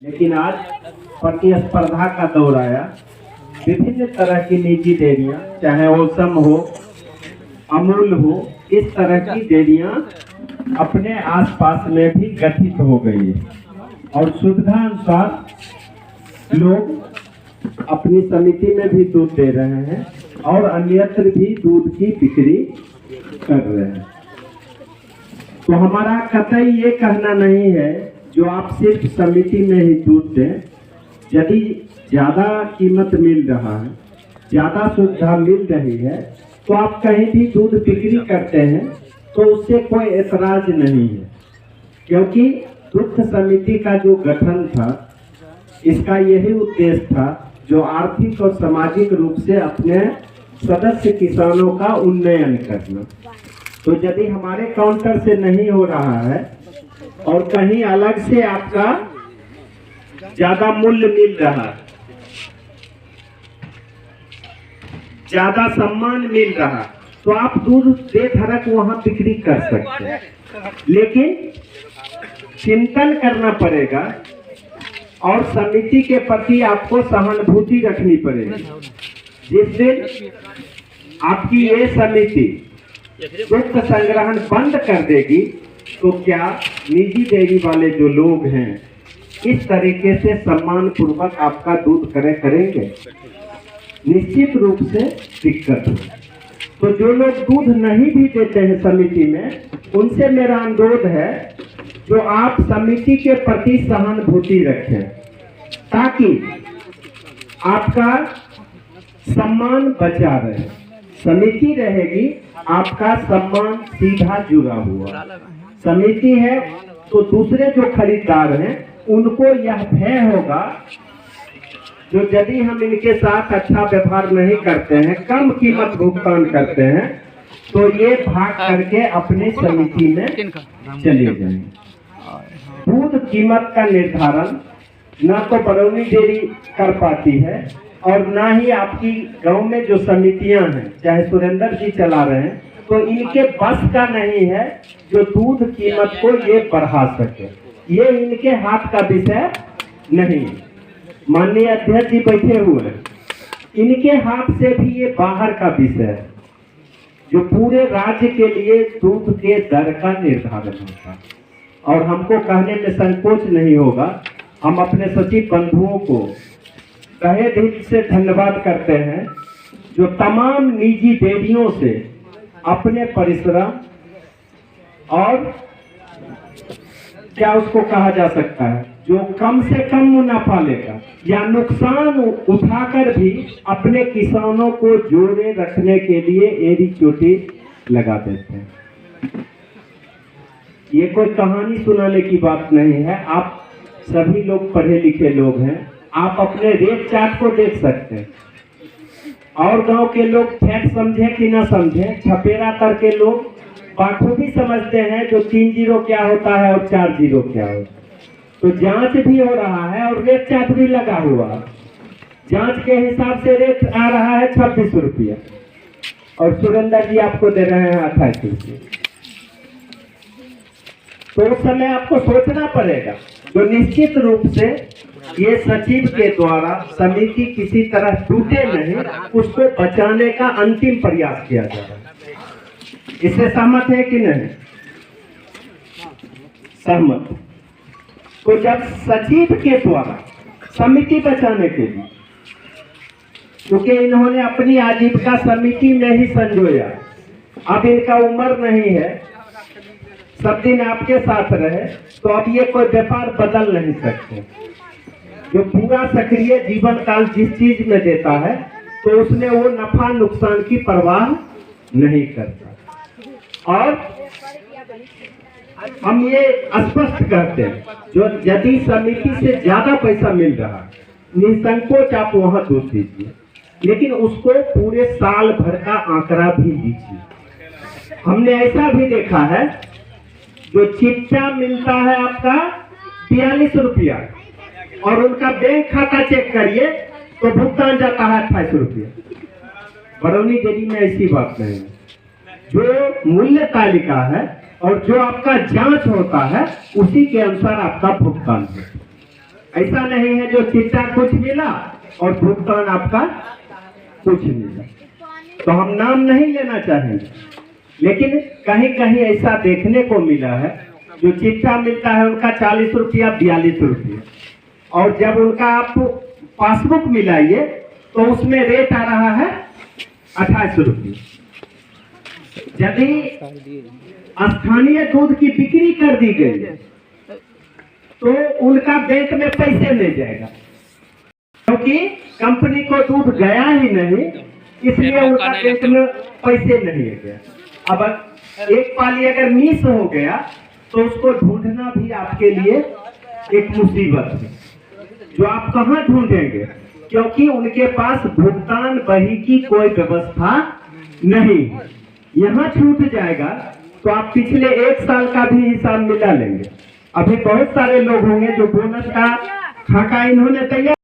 लेकिन आज प्रतिस्पर्धा का दौर आया। विभिन्न तरह की निजी डेयरियां, चाहे ओसम हो, अमूल हो, इस तरह की डेयरियां अपने आसपास में भी गठित हो गई है और सुविधा अनुसार लोग अपनी समिति में भी दूध दे रहे हैं और अन्यत्र भी दूध की बिक्री कर रहे हैं। तो हमारा कतई ये कहना नहीं है जो आप सिर्फ समिति में ही दूध दें। यदि ज़्यादा कीमत मिल रहा है, ज़्यादा सुविधा मिल रही है, तो आप कहीं भी दूध बिक्री करते हैं तो उससे कोई ऐतराज नहीं है, क्योंकि दुग्ध समिति का जो गठन था, इसका यही उद्देश्य था जो आर्थिक और सामाजिक रूप से अपने सदस्य किसानों का उन्नयन करना। तो यदि हमारे काउंटर से नहीं हो रहा है और कहीं अलग से आपका ज्यादा मूल्य मिल रहा है, ज्यादा सम्मान मिल रहा, तो आप दूध बेधड़क वहां बिक्री कर सकते हैं। लेकिन चिंतन करना पड़ेगा और समिति के प्रति आपको सहानुभूति रखनी पड़ेगी। जिस दिन आपकी ये समिति दुग्ध संग्रहण बंद कर देगी, तो क्या निजी डेयरी वाले जो लोग हैं इस तरीके से सम्मान पूर्वक आपका दूध करेंगे? निश्चित रूप से दिक्कत हो। तो जो लोग दूध नहीं भी देते हैं समिति में, उनसे मेरा अनुरोध है जो आप समिति के प्रति सहानुभूति रखें, ताकि आपका सम्मान बचा रहे। समिति रहेगी, आपका सम्मान सीधा जुड़ा हुआ। समिति है तो दूसरे जो खरीदार हैं उनको यह भय होगा जो यदि हम इनके साथ अच्छा व्यवहार नहीं करते हैं, कम कीमत भुगतान करते हैं, तो ये भाग करके अपने समिति में चले जाएंगे। दूध कीमत का निर्धारण न तो बरौनी डेयरी कर पाती है और ना ही आपकी गांव में जो समितियां हैं, चाहे सुरेंद्र जी चला रहे हैं, तो इनके बस का नहीं है जो दूध कीमत को ये बढ़ा सके। ये इनके हाथ का विषय नहीं। माननीय अध्यक्ष जी बैठे हुए हैं, इनके हाथ से भी ये बाहर का विषय है जो पूरे राज्य के लिए दूध के दर का निर्धारण होता है। और हमको कहने में संकोच नहीं होगा, हम अपने सचिव बंधुओं को तहे दिल से धन्यवाद करते हैं जो तमाम निजी डेयरियों से अपने परिश्रम और क्या उसको कहा जा सकता है, जो कम से कम मुनाफा लेगा या नुकसान उठाकर भी अपने किसानों को जोड़े रखने के लिए एड़ी चोटी लगा देते हैं। ये कोई कहानी सुनाने की बात नहीं है। आप सभी लोग पढ़े लिखे लोग हैं, आप अपने रेट चार्ट को देख सकते हैं। और गांव के लोग फैक्ट समझे कि ना समझे, छपेरा तर के लोग बाखूबी समझते हैं जो 3 जीरो क्या होता है और 4 जीरो क्या होता है। तो जांच भी हो रहा है और रेट चार्ट भी लगा हुआ है। जांच के हिसाब से रेट आ रहा है 26 रुपया और सुरेंद्र जी आपको दे रहे हैं 28 रुपये। तो उस समय आपको सोचना पड़ेगा जो निश्चित रूप से ये सचिव के द्वारा समिति किसी तरह टूटे नहीं, उसको बचाने का अंतिम प्रयास किया जा रहा है। इससे सहमत है कि नहीं? सहमत। तो जब सचिव के द्वारा समिति बचाने के लिए, क्योंकि इन्होंने अपनी आजीविका समिति में ही संजोया, अब इनका उम्र नहीं है, सब दिन आपके साथ रहे, तो अब ये कोई व्यापार बदल नहीं सकते। जो पूरा सक्रिय जीवन काल जिस चीज में देता है, तो उसमें वो नफा नुकसान की परवाह नहीं करता। और हम ये स्पष्ट करते हैं जो यदि समिति से ज्यादा पैसा मिल रहा है, निसंकोच आप वहां दूध दीजिए, लेकिन उसको पूरे साल भर का आंकड़ा भी दीजिए। हमने ऐसा भी देखा है जो चिट्ठा मिलता है आपका 42 रुपया और उनका बैंक खाता चेक करिए तो भुगतान जाता है 28 रुपया। बरौनी डेयरी में ऐसी बात नहीं है। जो मूल्य तालिका है और जो आपका जांच होता है, उसी के अनुसार आपका भुगतान है। ऐसा नहीं है जो चिट्ठा कुछ मिला और भुगतान आपका कुछ मिला। तो हम नाम नहीं लेना चाहेंगे, लेकिन कहीं कहीं ऐसा देखने को मिला है जो चिट्ठा मिलता है उनका 40 रुपया 42 रुपया, और जब उनका आप पासबुक मिलाइए तो उसमें रेट आ रहा है 28 रुपये। यदि स्थानीय दूध की बिक्री कर दी गई तो उनका बैंक में पैसे नहीं जाएगा, क्योंकि कंपनी को दूध गया ही नहीं, इसलिए उनका बैंक में पैसे नहीं गया। अब एक पाली अगर मिस हो गया तो उसको ढूंढना भी आपके लिए एक मुसीबत है, जो आप कहाँ ढूंढेंगे, क्योंकि उनके पास भुगतान बही की कोई व्यवस्था नहीं। यहाँ छूट जाएगा तो आप पिछले 1 साल का भी हिसाब मिला लेंगे। अभी बहुत सारे लोग होंगे जो बोनस का खाका इन्होंने तैयार